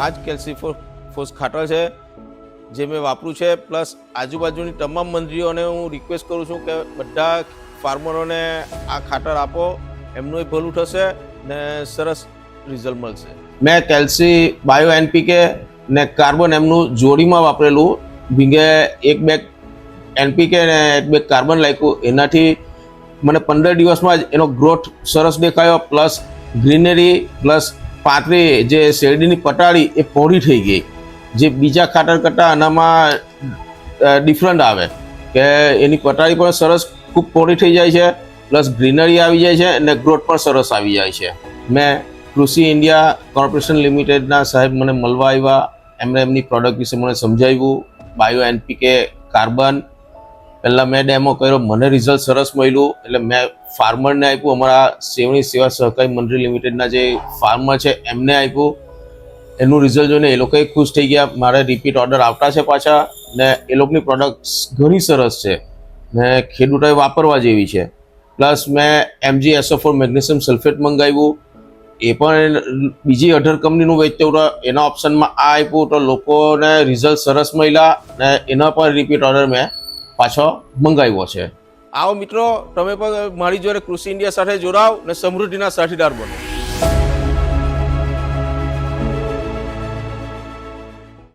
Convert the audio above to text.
આ જ કેલ્સીફોસ ખાતર છે જે મેં વાપર્યું છે. પ્લસ આજુબાજુની તમામ મંત્રીઓને હું રિક્વેસ્ટ કરું છું કે બધા ફાર્મરોને આ ખાતર આપો, એમનું ભલું થશે ને સરસ રિઝલ્ટ મળશે. મેં કેલ્સી બાયો એનપીકે ને કાર્બન એમનું જોડીમાં વાપરેલું. ભીંગે 1 બેગ એનપીકે ને 1 બેગ કાર્બન લાગ્યું. એનાથી મને 15 દિવસમાં જ એનો ગ્રોથ સરસ દેખાયો. પ્લસ ગ્રીનરી પ્લસ પાતળી જે શેરડીની પટાળી એ પહોળી થઈ ગઈ, જે બીજા ખાતર કરતાં આનામાં ડિફરન્ટ આવે કે એની પટાળી પણ સરસ ખૂબ પહોળી થઈ જાય છે, પ્લસ ગ્રીનરી આવી જાય છે અને ગ્રોથ પણ સરસ આવી જાય છે. મેં કૃષિ ઇન્ડિયા કોર્પોરેશન લિમિટેડના સાહેબ મને મળવા આવ્યા, એમણે એમની પ્રોડક્ટ વિશે મને સમજાવ્યું. બાયો એનપીકે કાર્બન પહેલાં મેં ડેમો કર્યો, મને રિઝલ્ટ સરસ મળ્યું એટલે મેં ફાર્મરને આપ્યું. અમારા સેવણી સેવા સહકારી મંડળી લિમિટેડના જે ફાર્મર છે એમને આપ્યું. એનું રિઝલ્ટ જોઈને એ લોકોએ ખુશ થઈ ગયા. મારે રિપીટ ઓર્ડર આવતા છે પાછા, ને એ લોકોની પ્રોડક્ટ ઘણી સરસ છે ને ખેડૂતોએ વાપરવા જેવી છે. પ્લસ મેં MgSO4 મેગ્નેશિયમ સલ્ફેટ મંગાવ્યું, એ પણ બીજી 18 કંપનીનું વેચતું હતું, એના ઓપ્શનમાં આ આપ્યું તો લોકોને રિઝલ્ટ સરસ મળ્યા ને એના પર રિપીટ ઓર્ડર મેં પાછો મંગાવ્યો છે. આવો મિત્રો, તમે પણ મારી જોડે કૃષિ ઇન્ડિયા સાથે જોડાવ ને સમૃદ્ધિના સાથીદાર બનો.